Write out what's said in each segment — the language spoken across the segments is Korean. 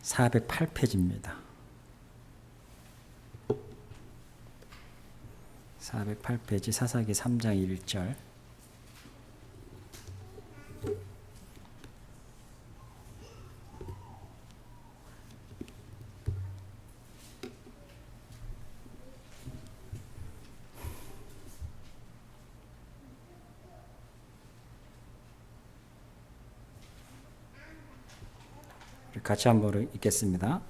408페이지입니다. 408페이지 사사기 3장 1절. 같이 한번 읽겠습니다.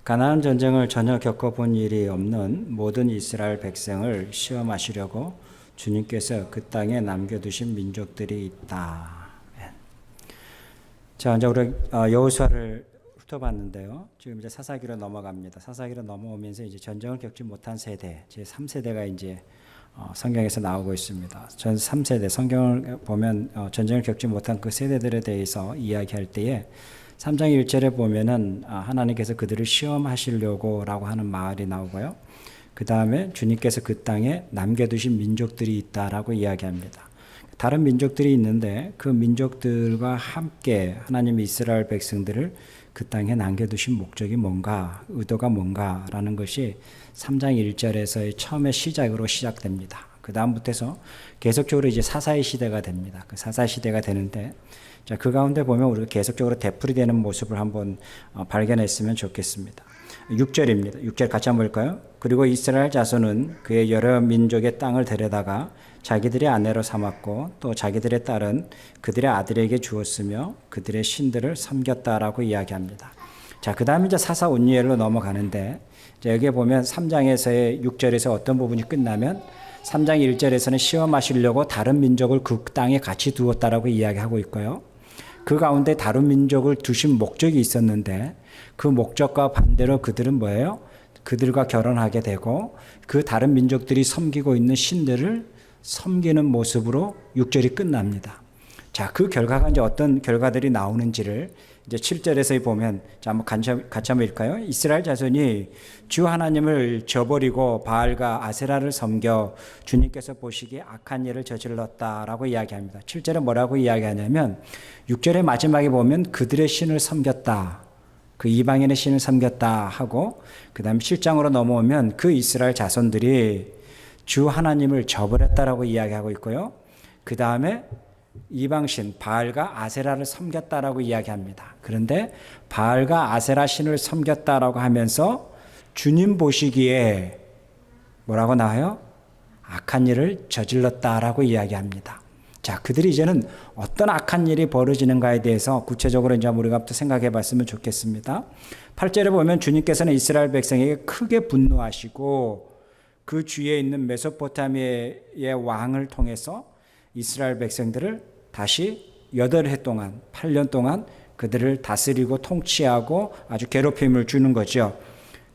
가나안 전쟁을 전혀 겪어본 일이 없는 모든 이스라엘 백성을 시험하시려고 주님께서 그 땅에 남겨두신 민족들이 있다. 자, 이제 우리 여호수아를 훑어봤는데요. 지금 이제 사사기로 넘어갑니다. 사사기로 넘어오면서 이제 전쟁을 겪지 못한 세대, 제 3세대가 이제 성경에서 나오고 있습니다. 전 3세대 성경을 보면 전쟁을 겪지 못한 그 세대들에 대해서 이야기할 때에 3장 1절에 보면은 하나님께서 그들을 시험하시려고 라고 하는 말이 나오고요. 그 다음에 주님께서 그 땅에 남겨두신 민족들이 있다라고 이야기합니다. 다른 민족들이 있는데 그 민족들과 함께 하나님이 이스라엘 백성들을 그 땅에 남겨두신 목적이 뭔가, 의도가 뭔가라는 것이 3장 1절에서의 처음의 시작으로 시작됩니다. 그 다음부터서 계속적으로 이제 사사의 시대가 됩니다. 그 사사의 시대가 되는데, 자, 그 가운데 보면 우리가 계속적으로 되풀이되는 모습을 한번 발견했으면 좋겠습니다. 6절입니다. 6절 같이 한번 볼까요? 그리고 이스라엘 자손은 그의 여러 민족의 땅을 데려다가 자기들의 아내로 삼았고 또 자기들의 딸은 그들의 아들에게 주었으며 그들의 신들을 섬겼다라고 이야기합니다. 자, 그 다음에 이제 사사 온니엘로 넘어가는데, 자, 여기에 보면 3장에서의 6절에서 어떤 부분이 끝나면 3장 1절에서는 시험하시려고 다른 민족을 그 땅에 같이 두었다라고 이야기하고 있고요. 그 가운데 다른 민족을 두신 목적이 있었는데 그 목적과 반대로 그들은 뭐예요? 그들과 결혼하게 되고 그 다른 민족들이 섬기고 있는 신들을 섬기는 모습으로 6절이 끝납니다. 자, 그 결과가 이제 어떤 결과들이 나오는지를 이제 7절에서 보면, 자, 한번 같이 한번 읽을까요? 이스라엘 자손이 주 하나님을 저버리고 바알과 아세라를 섬겨 주님께서 보시기에 악한 일을 저질렀다라고 이야기합니다. 7절에 뭐라고 이야기하냐면 6절의 마지막에 보면 그들의 신을 섬겼다, 그 이방인의 신을 섬겼다 하고, 그 다음에 7장으로 넘어오면 그 이스라엘 자손들이 주 하나님을 저버렸다라고 이야기하고 있고요. 그 다음에 이방신 바알과 아세라를 섬겼다라고 이야기합니다. 그런데 바알과 아세라 신을 섬겼다라고 하면서 주님 보시기에 뭐라고 나와요? 악한 일을 저질렀다라고 이야기합니다. 자, 그들이 이제는 어떤 악한 일이 벌어지는가에 대해서 구체적으로 이제 우리가 또 생각해 봤으면 좋겠습니다. 8절에 보면 주님께서는 이스라엘 백성에게 크게 분노하시고 그 주위에 있는 메소포타미아의 왕을 통해서 이스라엘 백성들을 다시 8해 동안, 8년 동안 그들을 다스리고 통치하고 아주 괴롭힘을 주는 거죠.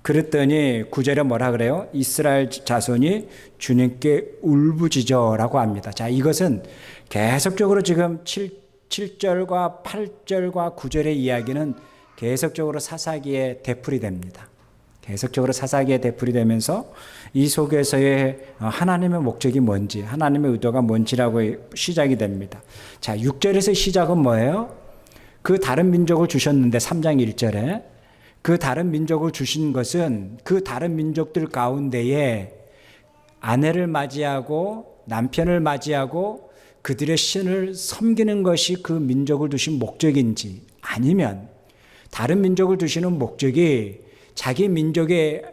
그랬더니 9절에 뭐라 그래요? 이스라엘 자손이 주님께 울부짖어라고 합니다. 자, 이것은 계속적으로 지금 7절과 8절과 9절의 이야기는 계속적으로 사사기에 되풀이 됩니다. 계속적으로 사사기에 되풀이 되면서 이 속에서의 하나님의 목적이 뭔지, 하나님의 의도가 뭔지라고 시작이 됩니다. 자, 6절에서 시작은 뭐예요? 그 다른 민족을 주셨는데 3장 1절에 그 다른 민족을 주신 것은 그 다른 민족들 가운데에 아내를 맞이하고 남편을 맞이하고 그들의 신을 섬기는 것이 그 민족을 두신 목적인지, 아니면 다른 민족을 두시는 목적이 자기 민족의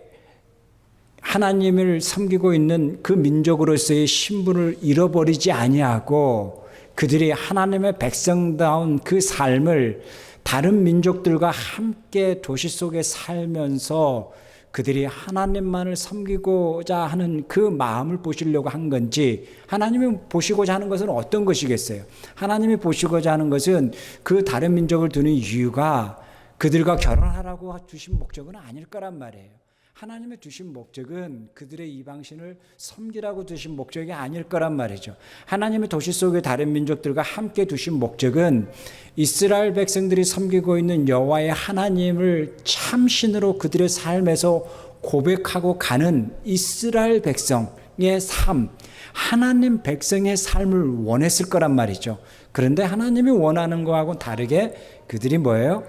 하나님을 섬기고 있는 그 민족으로서의 신분을 잃어버리지 아니하고 그들이 하나님의 백성다운 그 삶을 다른 민족들과 함께 도시 속에 살면서 그들이 하나님만을 섬기고자 하는 그 마음을 보시려고 한 건지, 하나님이 보시고자 하는 것은 어떤 것이겠어요? 하나님이 보시고자 하는 것은 그 다른 민족을 두는 이유가 그들과 결혼하라고 두신 목적은 아닐 거란 말이에요. 하나님의 두신 목적은 그들의 이방신을 섬기라고 두신 목적이 아닐 거란 말이죠. 하나님의 도시 속의 다른 민족들과 함께 두신 목적은 이스라엘 백성들이 섬기고 있는 여호와의 하나님을 참신으로 그들의 삶에서 고백하고 가는 이스라엘 백성의 삶, 하나님 백성의 삶을 원했을 거란 말이죠. 그런데 하나님이 원하는 거하고 다르게 그들이 뭐예요?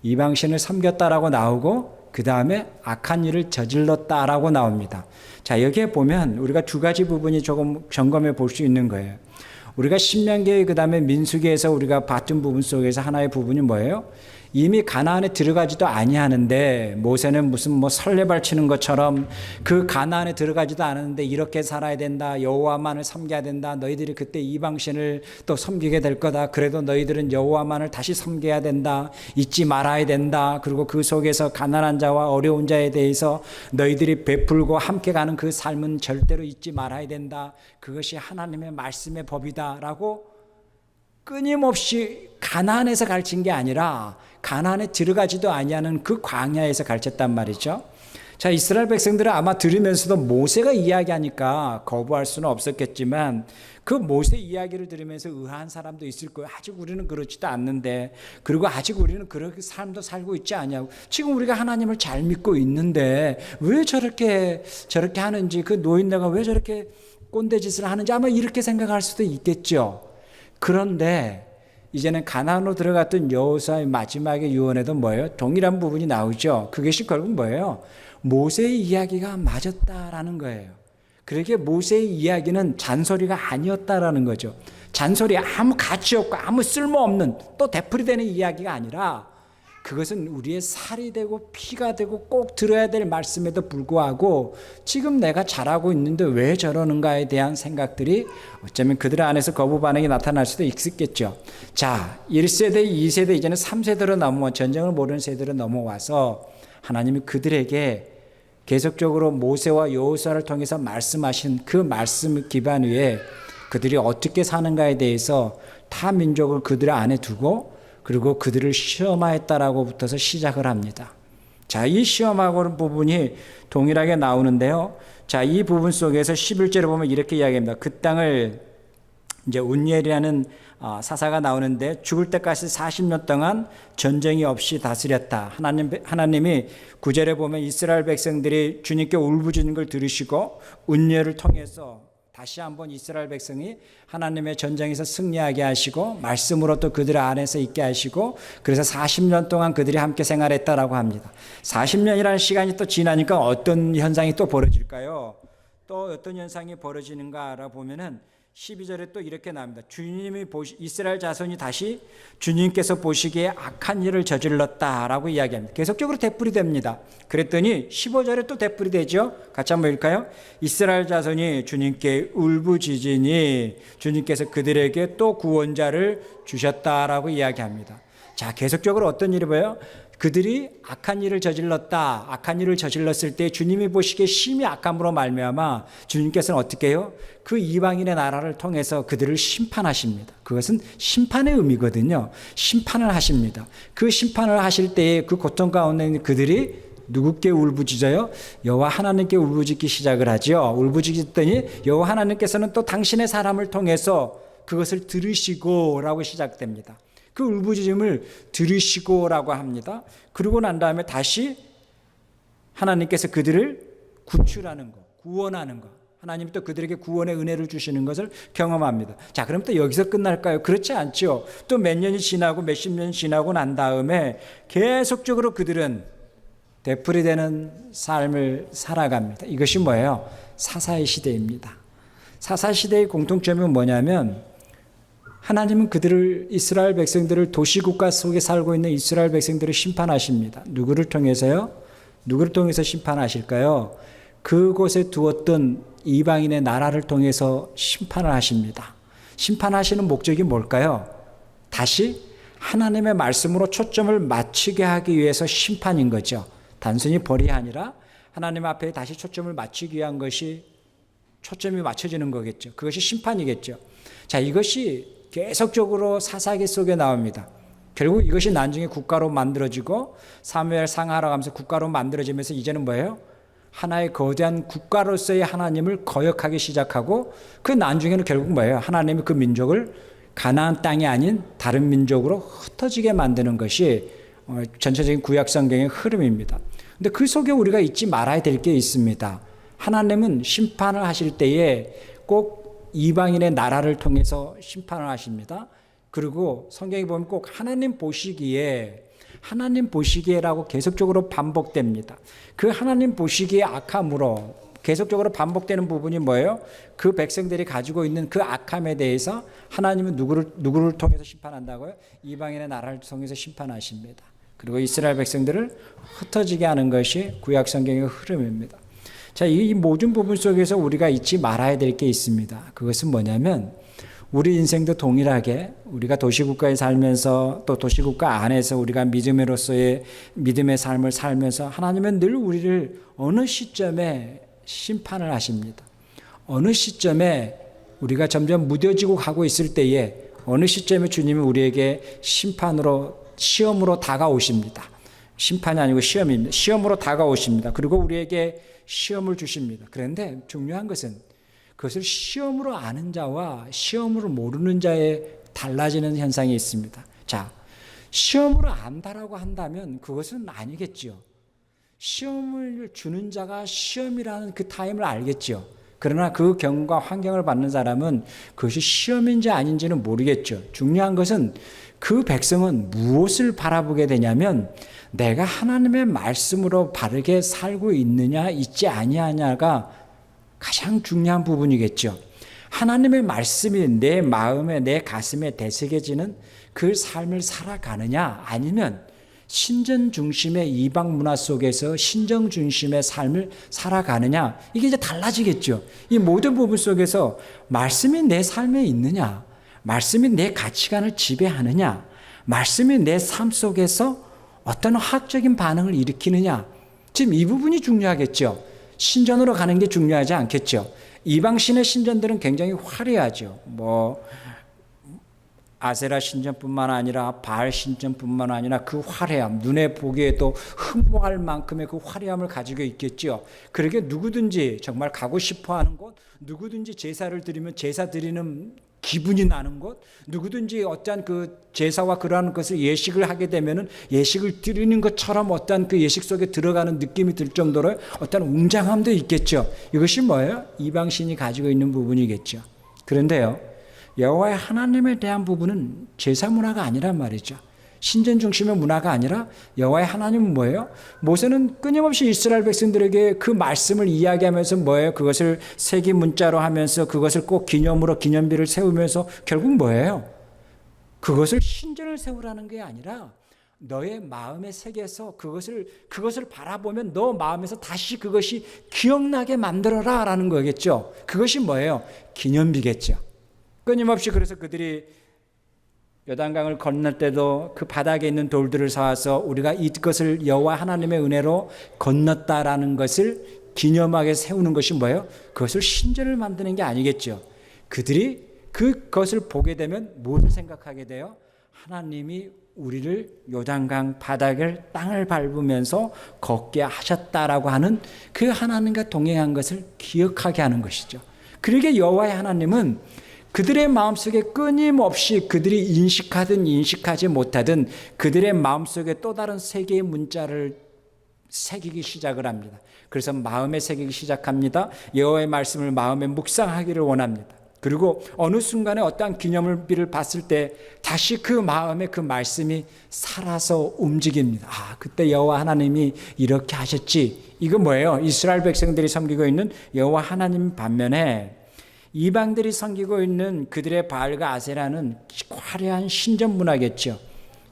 이방신을 섬겼다라고 나오고 그 다음에 악한 일을 저질렀다라고 나옵니다. 자, 여기에 보면 우리가 두 가지 부분이 조금 점검해 볼 수 있는 거예요. 우리가 신명기 그 다음에 민수기에서 우리가 봤던 부분 속에서 하나의 부분이 뭐예요? 이미 가나안에 들어가지도 아니하는데 모세는 무슨 뭐 설레발 치는 것처럼 그 가나안에 들어가지도 않았는데 이렇게 살아야 된다, 여호와만을 섬겨야 된다, 너희들이 그때 이방신을 또 섬기게 될 거다, 그래도 너희들은 여호와만을 다시 섬겨야 된다, 잊지 말아야 된다, 그리고 그 속에서 가난한 자와 어려운 자에 대해서 너희들이 베풀고 함께 가는 그 삶은 절대로 잊지 말아야 된다, 그것이 하나님의 말씀의 법이다라고 끊임없이 가나안에서 가르친 게 아니라 가나안에 들어가지도 아니하는 그 광야에서 가르쳤단 말이죠. 자, 이스라엘 백성들은 아마 들으면서도 모세가 이야기하니까 거부할 수는 없었겠지만 그 모세 이야기를 들으면서 의아한 사람도 있을 거예요. 아직 우리는 그렇지도 않는데, 그리고 아직 우리는 그렇게 삶도 살고 있지 않냐고. 지금 우리가 하나님을 잘 믿고 있는데 왜 저렇게 하는지, 그 노인네가 왜 저렇게 꼰대짓을 하는지 아마 이렇게 생각할 수도 있겠죠. 그런데 이제는 가나안으로 들어갔던 여호수아의 마지막의 유언에도 뭐예요? 동일한 부분이 나오죠. 그것이 결국 뭐예요? 모세의 이야기가 맞았다라는 거예요. 그러기에 모세의 이야기는 잔소리가 아니었다라는 거죠. 잔소리, 아무 가치 없고 아무 쓸모없는 또 되풀이되는 이야기가 아니라 그것은 우리의 살이 되고 피가 되고 꼭 들어야 될 말씀에도 불구하고 지금 내가 잘하고 있는데 왜 저러는가에 대한 생각들이 어쩌면 그들 안에서 거부 반응이 나타날 수도 있겠죠. 자, 1세대, 2세대, 이제는 3세대로 전쟁을 모르는 세대로 넘어와서 하나님이 그들에게 계속적으로 모세와 여호수아를 통해서 말씀하신 그 말씀 기반 위에 그들이 어떻게 사는가에 대해서 타 민족을 그들 안에 두고 그리고 그들을 시험하였다라고 붙어서 시작을 합니다. 자, 이 시험하고는 부분이 동일하게 나오는데요. 자, 이 부분 속에서 11절에 보면 이렇게 이야기합니다. 그 땅을 이제 운니엘이라는 사사가 나오는데 죽을 때까지 40년 동안 전쟁이 없이 다스렸다. 하나님이 9절에 보면 이스라엘 백성들이 주님께 울부짖는 걸 들으시고 운니엘을 통해서 다시 한번 이스라엘 백성이 하나님의 전쟁에서 승리하게 하시고 말씀으로 또 그들 안에서 있게 하시고 그래서 40년 동안 그들이 함께 생활했다라고 합니다. 40년이라는 시간이 또 지나니까 어떤 현상이 또 벌어질까요? 또 어떤 현상이 벌어지는가라 보면은 12절에 또 이렇게 나옵니다. 이스라엘 자손이 다시 주님께서 보시기에 악한 일을 저질렀다라고 이야기합니다. 계속적으로 되풀이 됩니다. 그랬더니 15절에 또 되풀이 되죠. 같이 한번 읽을까요? 이스라엘 자손이 주님께 울부짖으니 주님께서 그들에게 또 구원자를 주셨다라고 이야기합니다. 자, 계속적으로 어떤 일이 보여요? 그들이 악한 일을 저질렀다. 악한 일을 저질렀을 때 주님이 보시기에 심히 악함으로 말미암아 주님께서는 어떻게 해요? 그 이방인의 나라를 통해서 그들을 심판하십니다. 그것은 심판의 의미거든요. 심판을 하십니다. 그 심판을 하실 때에 그 고통 가운데 있는 그들이 누구께 울부짖어요? 여호와 하나님께 울부짖기 시작을 하죠. 울부짖더니 여호와 하나님께서는 또 당신의 사람을 통해서 그것을 들으시고라고 시작됩니다. 그 울부짖음을 들으시고라고 합니다. 그러고 난 다음에 다시 하나님께서 그들을 구출하는 것, 구원하는 것, 하나님이 또 그들에게 구원의 은혜를 주시는 것을 경험합니다. 자, 그럼 또 여기서 끝날까요? 그렇지 않죠. 또 몇 년이 지나고 몇십 년이 지나고 난 다음에 계속적으로 그들은 되풀이되는 삶을 살아갑니다. 이것이 뭐예요? 사사의 시대입니다. 사사 시대의 공통점은 뭐냐면 하나님은 그들을, 이스라엘 백성들을, 도시국가 속에 살고 있는 이스라엘 백성들을 심판하십니다. 누구를 통해서요? 누구를 통해서 심판하실까요? 그곳에 두었던 이방인의 나라를 통해서 심판을 하십니다. 심판하시는 목적이 뭘까요? 다시 하나님의 말씀으로 초점을 맞추게 하기 위해서 심판인 거죠. 단순히 벌이 아니라 하나님 앞에 다시 초점을 맞추기 위한 것이 초점이 맞춰지는 거겠죠. 그것이 심판이겠죠. 자, 이것이 계속적으로 사사기 속에 나옵니다. 결국 이것이 나중에 국가로 만들어지고 사무엘 상하라 가면서 국가로 만들어지면서 이제는 뭐예요? 하나의 거대한 국가로서의 하나님을 거역하기 시작하고 그 나중에는 결국 뭐예요? 하나님이 그 민족을 가나안 땅이 아닌 다른 민족으로 흩어지게 만드는 것이 전체적인 구약 성경의 흐름입니다. 근데 그 속에 우리가 잊지 말아야 될 게 있습니다. 하나님은 심판을 하실 때에 꼭 이방인의 나라를 통해서 심판을 하십니다. 그리고 성경에 보면 꼭 하나님 보시기에 하나님 보시기에라고 계속적으로 반복됩니다. 그 하나님 보시기에 악함으로 계속적으로 반복되는 부분이 뭐예요? 그 백성들이 가지고 있는 그 악함에 대해서 하나님은 누구를 통해서 심판한다고요? 이방인의 나라를 통해서 심판하십니다. 그리고 이스라엘 백성들을 흩어지게 하는 것이 구약 성경의 흐름입니다. 자, 이 모든 부분 속에서 우리가 잊지 말아야 될 게 있습니다. 그것은 뭐냐면 우리 인생도 동일하게 우리가 도시국가에 살면서 또 도시국가 안에서 우리가 믿음으로서의 믿음의 삶을 살면서 하나님은 늘 우리를 어느 시점에 심판을 하십니다. 어느 시점에 우리가 점점 무뎌지고 가고 있을 때에 어느 시점에 주님은 우리에게 시험으로 다가오십니다. 심판이 아니고 시험입니다. 시험으로 다가오십니다. 그리고 우리에게 시험을 주십니다. 그런데 중요한 것은 그것을 시험으로 아는 자와 시험으로 모르는 자의 달라지는 현상이 있습니다. 자, 시험으로 안다라고 한다면 그것은 아니겠죠. 시험을 주는 자가 시험이라는 그 타임을 알겠죠. 그러나 그 경과 환경을 받는 사람은 그것이 시험인지 아닌지는 모르겠죠. 중요한 것은 그 백성은 무엇을 바라보게 되냐면 내가 하나님의 말씀으로 바르게 살고 있느냐 있지 아니하냐가 가장 중요한 부분이겠죠. 하나님의 말씀이 내 마음에 내 가슴에 되새겨지는 그 삶을 살아가느냐 아니면 신전 중심의 이방 문화 속에서 신정 중심의 삶을 살아가느냐 이게 이제 달라지겠죠. 이 모든 부분 속에서 말씀이 내 삶에 있느냐, 말씀이 내 가치관을 지배하느냐, 말씀이 내 삶 속에서 어떤 화학적인 반응을 일으키느냐, 지금 이 부분이 중요하겠죠. 신전으로 가는 게 중요하지 않겠죠. 이방신의 신전들은 굉장히 화려하죠. 아세라 신전뿐만 아니라 바알 신전뿐만 아니라 그 화려함, 눈에 보기에도 흠모할 만큼의 그 화려함을 가지고 있겠죠. 그러게 누구든지 정말 가고 싶어하는 곳, 누구든지 제사를 드리면 제사 드리는 기분이 나는 곳, 누구든지 어떠한 그 제사와 그러한 것을 예식을 하게 되면은 예식을 드리는 것처럼 어떠한 그 예식 속에 들어가는 느낌이 들 정도로 어떠한 웅장함도 있겠죠. 이것이 뭐예요? 이방신이 가지고 있는 부분이겠죠. 그런데요, 여호와의 하나님에 대한 부분은 제사 문화가 아니란 말이죠. 신전 중심의 문화가 아니라 여호와의 하나님은 뭐예요? 모세는 끊임없이 이스라엘 백성들에게 그 말씀을 이야기하면서 뭐예요? 그것을 세기 문자로 하면서 그것을 꼭 기념으로 기념비를 세우면서 결국 뭐예요? 그것을 신전을 세우라는 게 아니라 너의 마음의 세계에서 그것을 바라보면 너 마음에서 다시 그것이 기억나게 만들어라 라는 거겠죠. 그것이 뭐예요? 기념비겠죠. 끊임없이 그래서 그들이 요단강을 건널 때도 그 바닥에 있는 돌들을 사와서 우리가 이것을 여호와 하나님의 은혜로 건넜다라는 것을 기념하게 세우는 것이 뭐예요? 그것을 신전을 만드는 게 아니겠죠. 그들이 그것을 보게 되면 무엇을 생각하게 돼요? 하나님이 우리를 요단강 바닥을 땅을 밟으면서 걷게 하셨다라고 하는 그 하나님과 동행한 것을 기억하게 하는 것이죠. 그러게 여호와의 하나님은 그들의 마음속에 끊임없이 그들이 인식하든 인식하지 못하든 그들의 마음속에 또 다른 세계의 문자를 새기기 시작을 합니다. 그래서 마음에 새기기 시작합니다. 여호와의 말씀을 마음에 묵상하기를 원합니다. 그리고 어느 순간에 어떠한 기념일을 봤을 때 다시 그 마음에 그 말씀이 살아서 움직입니다. 그때 여호와 하나님이 이렇게 하셨지. 이거 뭐예요? 이스라엘 백성들이 섬기고 있는 여호와 하나님 반면에 이방들이 섬기고 있는 그들의 바알과 아세라는 화려한 신전 문화겠죠.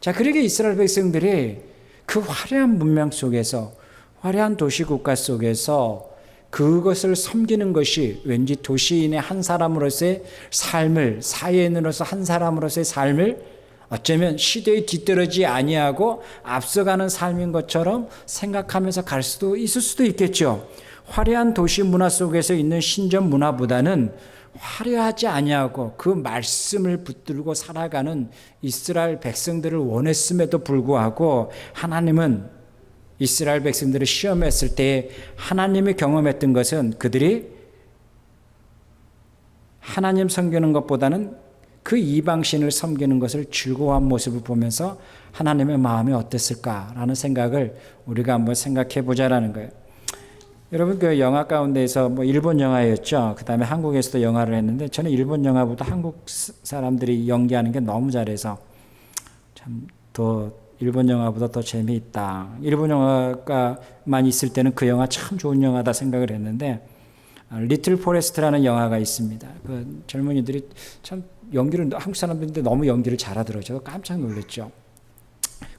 자, 그러게 이스라엘 백성들이 그 화려한 문명 속에서 화려한 도시국가 속에서 그것을 섬기는 것이 왠지 도시인의 한 사람으로서의 삶을, 사회인으로서 한 사람으로서의 삶을 어쩌면 시대에 뒤떨어지지 아니하고 앞서가는 삶인 것처럼 생각하면서 갈 수도 있을 수도 있겠죠. 화려한 도시 문화 속에서 있는 신전 문화보다는 화려하지 아니하고 그 말씀을 붙들고 살아가는 이스라엘 백성들을 원했음에도 불구하고 하나님은 이스라엘 백성들을 시험했을 때 하나님이 경험했던 것은 그들이 하나님 섬기는 것보다는 그 이방신을 섬기는 것을 즐거워한 모습을 보면서 하나님의 마음이 어땠을까라는 생각을 우리가 한번 생각해 보자라는 거예요. 여러분, 그 영화 가운데에서 일본 영화였죠. 그 다음에 한국에서도 영화를 했는데 저는 일본 영화보다 한국 사람들이 연기하는 게 너무 잘해서 참 더 일본 영화보다 더 재미있다. 일본 영화가만 있을 때는 그 영화 참 좋은 영화다 생각을 했는데 리틀 포레스트라는 영화가 있습니다. 그 젊은이들이 참 연기를 한국 사람들인데 너무 연기를 잘하더라고요. 제가 깜짝 놀랐죠.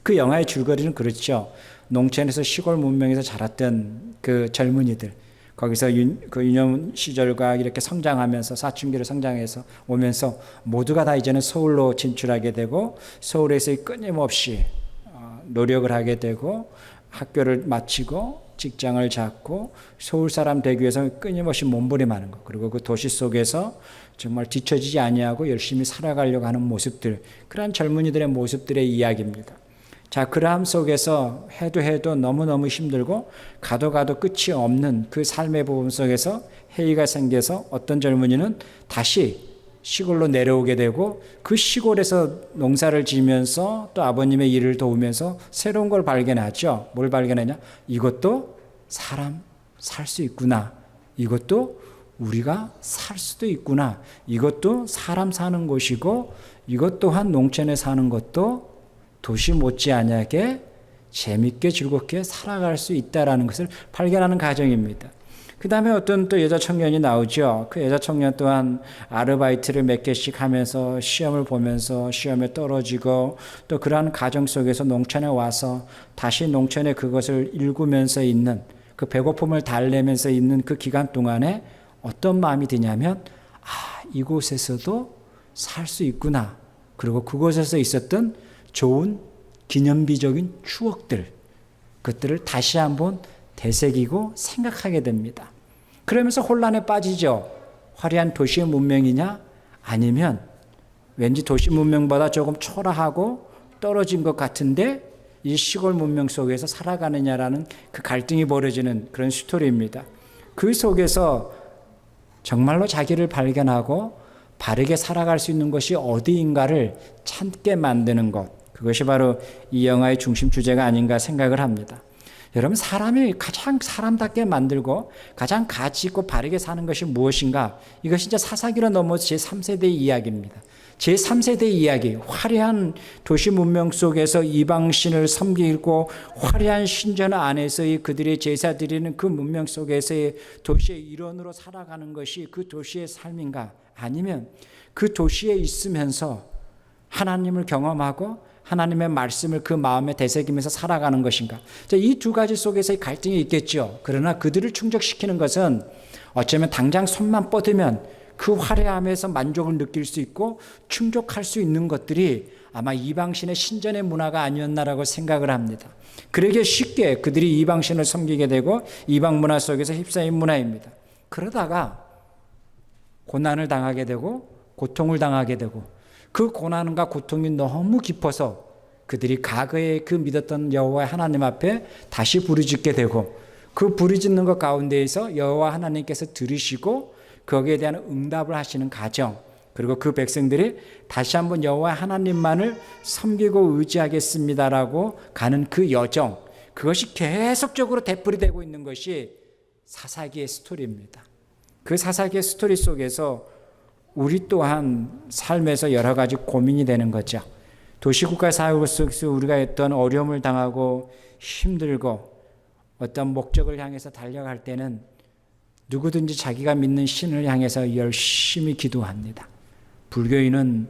그 영화의 줄거리는 그렇죠. 농촌에서 시골 문명에서 자랐던 그 젊은이들 거기서 그 유년 시절과 이렇게 성장하면서 사춘기로 성장해서 오면서 모두가 다 이제는 서울로 진출하게 되고 서울에서 끊임없이 노력을 하게 되고 학교를 마치고 직장을 잡고 서울 사람 되기 위해서 끊임없이 몸부림하는 것, 그리고 그 도시 속에서 정말 뒤처지지 아니하고 열심히 살아가려고 하는 모습들, 그러한 젊은이들의 모습들의 이야기입니다. 자, 그러함 속에서 해도 너무너무 힘들고 가도 끝이 없는 그 삶의 부분 속에서 해이가 생겨서 어떤 젊은이는 다시 시골로 내려오게 되고 그 시골에서 농사를 지면서 또 아버님의 일을 도우면서 새로운 걸 발견하죠. 뭘 발견하냐? 이것도 사람 살 수 있구나. 이것도 우리가 살 수도 있구나. 이것도 사람 사는 곳이고 이것 또한 농촌에 사는 것도 도시 못지않게 재밌게 즐겁게 살아갈 수 있다는 것을 발견하는 과정입니다. 그 다음에 어떤 또 여자 청년이 나오죠. 그 여자 청년 또한 아르바이트를 몇 개씩 하면서 시험을 보면서 시험에 떨어지고 또 그러한 과정 속에서 농촌에 와서 다시 농촌에 그것을 일구면서 있는 그 배고픔을 달래면서 있는 그 기간 동안에 어떤 마음이 드냐면 이곳에서도 살 수 있구나. 그리고 그곳에서 있었던 좋은 기념비적인 추억들, 그것들을 다시 한번 되새기고 생각하게 됩니다. 그러면서 혼란에 빠지죠. 화려한 도시 문명이냐? 아니면 왠지 도시 문명보다 조금 초라하고 떨어진 것 같은데 이 시골 문명 속에서 살아가느냐라는 그 갈등이 벌어지는 그런 스토리입니다. 그 속에서 정말로 자기를 발견하고 바르게 살아갈 수 있는 것이 어디인가를 찾게 만드는 것, 그것이 바로 이 영화의 중심 주제가 아닌가 생각을 합니다. 여러분, 사람이 가장 사람답게 만들고 가장 가치 있고 바르게 사는 것이 무엇인가? 이것이 이제 사사기로 넘어서 제3세대의 이야기입니다. 제3세대의 이야기, 화려한 도시 문명 속에서 이방신을 섬기고 화려한 신전 안에서의 그들의 제사 드리는 그 문명 속에서의 도시의 일원으로 살아가는 것이 그 도시의 삶인가? 아니면 그 도시에 있으면서 하나님을 경험하고 하나님의 말씀을 그 마음에 되새기면서 살아가는 것인가? 이 두 가지 속에서의 갈등이 있겠죠. 그러나 그들을 충족시키는 것은 어쩌면 당장 손만 뻗으면 그 화려함에서 만족을 느낄 수 있고 충족할 수 있는 것들이 아마 이방신의 신전의 문화가 아니었나라고 생각을 합니다. 그러기에 쉽게 그들이 이방신을 섬기게 되고 이방 문화 속에서 휩싸인 문화입니다. 그러다가 고난을 당하게 되고 고통을 당하게 되고 그 고난과 고통이 너무 깊어서 그들이 과거에 그 믿었던 여호와 하나님 앞에 다시 부르짖게 되고 그 부르짖는 것 가운데에서 여호와 하나님께서 들으시고 거기에 대한 응답을 하시는 과정, 그리고 그 백성들이 다시 한번 여호와 하나님만을 섬기고 의지하겠습니다라고 가는 그 여정, 그것이 계속적으로 되풀이되고 있는 것이 사사기의 스토리입니다. 그 사사기의 스토리 속에서 우리 또한 삶에서 여러 가지 고민이 되는 거죠. 도시국가 사회 속에서 우리가 어떤 어려움을 당하고 힘들고 어떤 목적을 향해서 달려갈 때는 누구든지 자기가 믿는 신을 향해서 열심히 기도합니다. 불교인은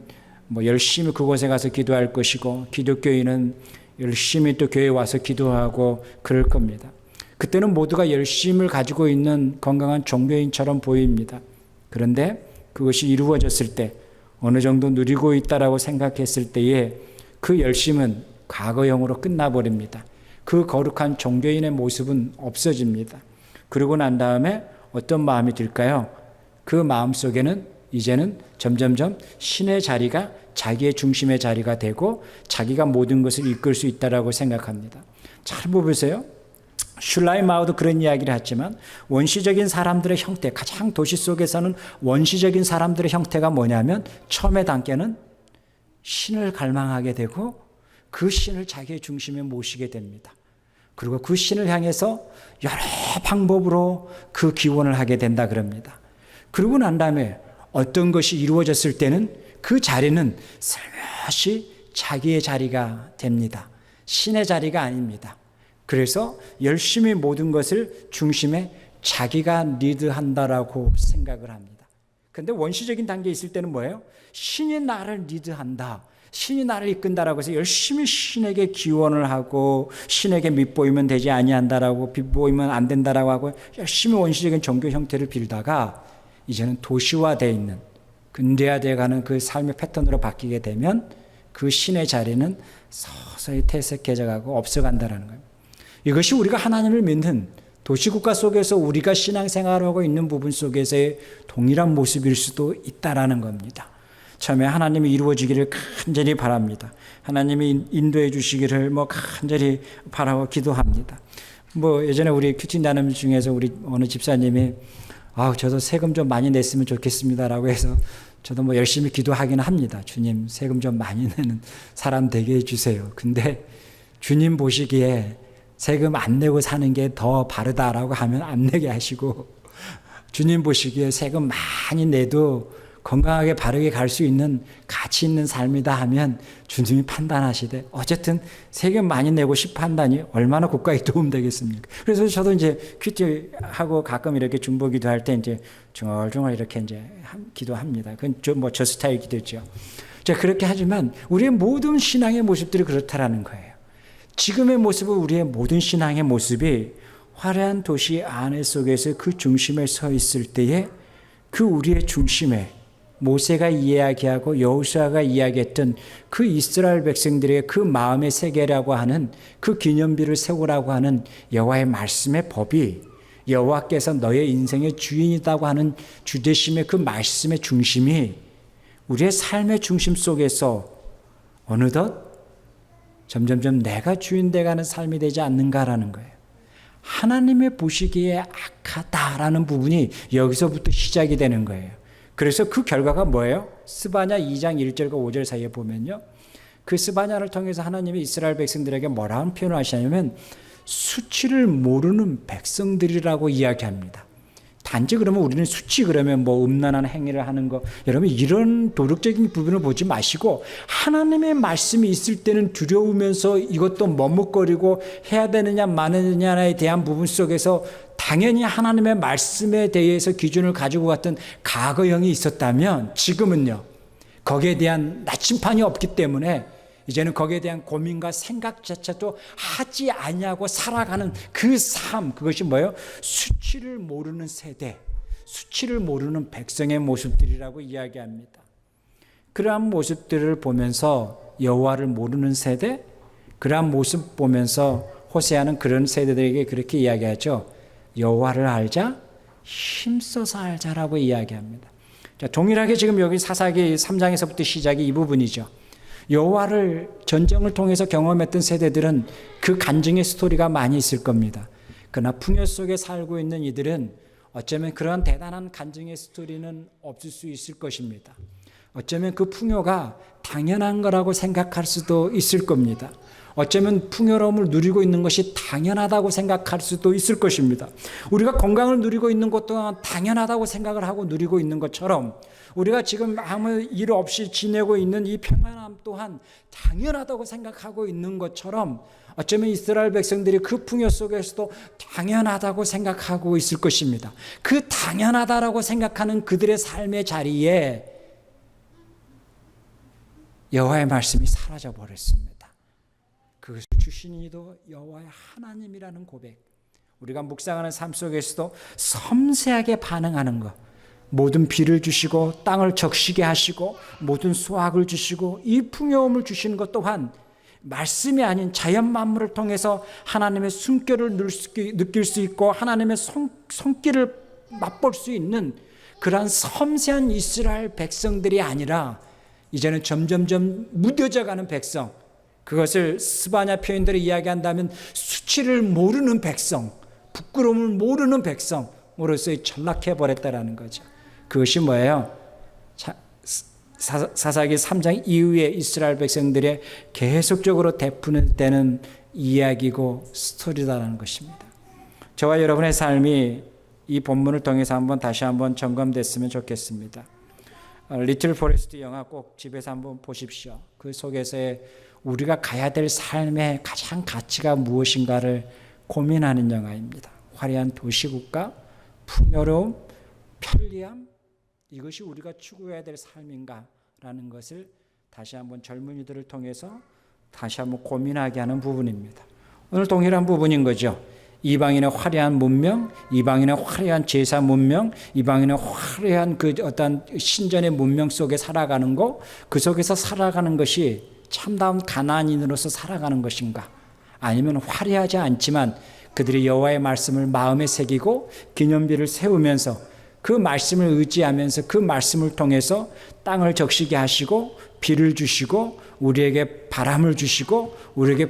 열심히 그곳에 가서 기도할 것이고 기독교인은 열심히 또 교회에 와서 기도하고 그럴 겁니다. 그때는 모두가 열심을 가지고 있는 건강한 종교인처럼 보입니다. 그런데 그것이 이루어졌을 때 어느 정도 누리고 있다라고 생각했을 때에 그 열심은 과거형으로 끝나버립니다. 그 거룩한 종교인의 모습은 없어집니다. 그러고 난 다음에 어떤 마음이 들까요? 그 마음 속에는 이제는 점점점 신의 자리가 자기의 중심의 자리가 되고 자기가 모든 것을 이끌 수 있다라고 생각합니다. 잘 보세요. 슐라이마우도 그런 이야기를 했지만 원시적인 사람들의 형태, 가장 도시 속에서는 원시적인 사람들의 형태가 뭐냐면 처음의 단계는 신을 갈망하게 되고 그 신을 자기의 중심에 모시게 됩니다. 그리고 그 신을 향해서 여러 방법으로 그 기원을 하게 된다 그럽니다. 그러고 난 다음에 어떤 것이 이루어졌을 때는 그 자리는 슬며시 자기의 자리가 됩니다. 신의 자리가 아닙니다. 그래서 열심히 모든 것을 중심에 자기가 리드한다라고 생각을 합니다. 그런데 원시적인 단계에 있을 때는 뭐예요? 신이 나를 리드한다, 신이 나를 이끈다라고 해서 열심히 신에게 기원을 하고 신에게 밑보이면 되지 아니한다라고 빗보이면 안 된다라고 하고 열심히 원시적인 종교 형태를 빌다가 이제는 도시화되어 있는 근대화되어가는 그 삶의 패턴으로 바뀌게 되면 그 신의 자리는 서서히 퇴색해져가고 없어간다는 거예요. 이것이 우리가 하나님을 믿는 도시국가 속에서 우리가 신앙생활하고 있는 부분 속에서의 동일한 모습일 수도 있다라는 겁니다. 처음에 하나님이 이루어지기를 간절히 바랍니다. 하나님이 인도해 주시기를 간절히 바라고 기도합니다. 예전에 우리 큐티 나눔 중에서 우리 어느 집사님이 저도 세금 좀 많이 냈으면 좋겠습니다라고 해서 저도 열심히 기도하기는 합니다. 주님, 세금 좀 많이 내는 사람 되게 해주세요. 근데 주님 보시기에 세금 안 내고 사는 게 더 바르다라고 하면 안 내게 하시고, 주님 보시기에 세금 많이 내도 건강하게 바르게 갈 수 있는 가치 있는 삶이다 하면 주님이 판단하시되, 어쨌든 세금 많이 내고 싶어 한다니 얼마나 국가에 도움 되겠습니까? 그래서 저도 이제 큐티하고 가끔 이렇게 중보 기도할 때 이제 중얼중얼 이렇게 이제 기도합니다. 그건 저 스타일 기도죠. 자, 그렇게 하지만 우리의 모든 신앙의 모습들이 그렇다라는 거예요. 지금의 모습은 우리의 모든 신앙의 모습이 화려한 도시 안에 속에서 그 중심에 서 있을 때에 그 우리의 중심에 모세가 이야기하고 여호수아가 이야기했던 그 이스라엘 백성들의 그 마음의 세계라고 하는 그 기념비를 세우라고 하는 여호와의 말씀의 법이, 여호와께서 너의 인생의 주인이라고 하는 주되심의 그 말씀의 중심이 우리의 삶의 중심 속에서 어느덧 점점점 내가 주인 돼가는 삶이 되지 않는가라는 거예요. 하나님의 보시기에 악하다라는 부분이 여기서부터 시작이 되는 거예요. 그래서 그 결과가 뭐예요? 스바냐 2장 1절과 5절 사이에 보면요, 그 스바냐를 통해서 하나님이 이스라엘 백성들에게 뭐라는 표현을 하시냐면 수치를 모르는 백성들이라고 이야기합니다. 단지 그러면 우리는 수치 그러면 음란한 행위를 하는 거, 여러분 이런 도덕적인 부분을 보지 마시고 하나님의 말씀이 있을 때는 두려우면서 이것도 머뭇거리고 해야 되느냐 마느냐에 대한 부분 속에서 당연히 하나님의 말씀에 대해서 기준을 가지고 갔던 과거형이 있었다면, 지금은요 거기에 대한 나침판이 없기 때문에 이제는 거기에 대한 고민과 생각 자체도 하지 아니하고 살아가는 그 삶, 그것이 뭐예요? 수치를 모르는 세대, 수치를 모르는 백성의 모습들이라고 이야기합니다. 그러한 모습들을 보면서 여호와를 모르는 세대, 그러한 모습 보면서 호세아는 그런 세대들에게 그렇게 이야기하죠. 여호와를 알자, 힘써서 알자라고 이야기합니다. 자, 동일하게 지금 여기 사사기 3장에서부터 시작이 이 부분이죠. 여호와를 전쟁을 통해서 경험했던 세대들은 그 간증의 스토리가 많이 있을 겁니다. 그러나 풍요 속에 살고 있는 이들은 어쩌면 그런 대단한 간증의 스토리는 없을 수 있을 것입니다. 어쩌면 그 풍요가 당연한 거라고 생각할 수도 있을 겁니다. 어쩌면 풍요로움을 누리고 있는 것이 당연하다고 생각할 수도 있을 것입니다. 우리가 건강을 누리고 있는 것 또한 당연하다고 생각을 하고 누리고 있는 것처럼, 우리가 지금 아무 일 없이 지내고 있는 이 평안함 또한 당연하다고 생각하고 있는 것처럼, 어쩌면 이스라엘 백성들이 그 풍요 속에서도 당연하다고 생각하고 있을 것입니다. 그 당연하다라고 생각하는 그들의 삶의 자리에 여호와의 말씀이 사라져 버렸습니다. 그것을 주신 이도 여호와의 하나님이라는 고백, 우리가 묵상하는 삶 속에서도 섬세하게 반응하는 것, 모든 비를 주시고 땅을 적시게 하시고 모든 수확을 주시고 이 풍요함을 주시는 것 또한 말씀이 아닌 자연 만물을 통해서 하나님의 숨결을 느낄 수 있고 하나님의 손길을 맛볼 수 있는 그러한 섬세한 이스라엘 백성들이 아니라 이제는 점점점 무뎌져가는 백성, 그것을 스바냐 표현대로 이야기한다면 수치를 모르는 백성, 부끄러움을 모르는 백성으로서 전락해버렸다라는 거죠. 그것이 뭐예요? 사사기 3장 이후에 이스라엘 백성들의 계속적으로 되풀이되는 이야기고 스토리다라는 것입니다. 저와 여러분의 삶이 이 본문을 통해서 다시 한번 점검됐으면 좋겠습니다. 리틀 포레스트 영화 꼭 집에서 한번 보십시오. 그 속에서의 우리가 가야 될 삶의 가장 가치가 무엇인가를 고민하는 영화입니다. 화려한 도시국가, 풍요로움, 편리함, 이것이 우리가 추구해야 될 삶인가라는 것을 다시 한번 젊은이들을 통해서 다시 한번 고민하게 하는 부분입니다. 오늘 동일한 부분인 거죠. 이방인의 화려한 문명, 이방인의 화려한 제사 문명, 이방인의 화려한 그 어떤 신전의 문명 속에 살아가는 거, 그 속에서 살아가는 것이 참다운 가나안인으로서 살아가는 것인가? 아니면 화려하지 않지만 그들이 여호와의 말씀을 마음에 새기고 기념비를 세우면서 그 말씀을 의지하면서 그 말씀을 통해서 땅을 적시게 하시고 비를 주시고 우리에게 바람을 주시고 우리에게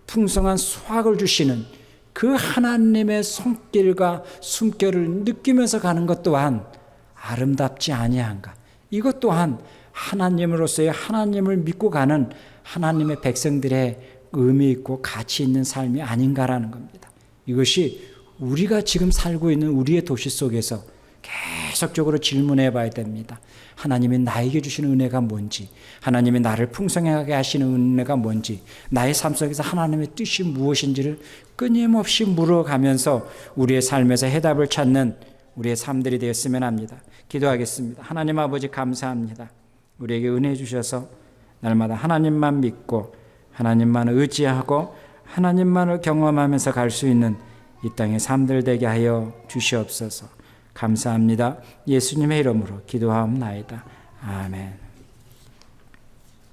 풍성한 수확을 주시는 그 하나님의 손길과 숨결을 느끼면서 가는 것 또한 아름답지 아니한가? 이것 또한 하나님으로서의 하나님을 믿고 가는 하나님의 백성들의 의미 있고 가치 있는 삶이 아닌가라는 겁니다. 이것이 우리가 지금 살고 있는 우리의 도시 속에서 계속적으로 질문해 봐야 됩니다. 하나님이 나에게 주시는 은혜가 뭔지, 하나님이 나를 풍성하게 하시는 은혜가 뭔지, 나의 삶 속에서 하나님의 뜻이 무엇인지를 끊임없이 물어가면서 우리의 삶에서 해답을 찾는 우리의 삶들이 되었으면 합니다. 기도하겠습니다. 하나님 아버지 감사합니다. 우리에게 은혜 주셔서 날마다 하나님만 믿고 하나님만 의지하고 하나님만을 경험하면서 갈 수 있는 이 땅의 삶들 되게 하여 주시옵소서. 감사합니다. 예수님의 이름으로 기도하옵나이다. 아멘.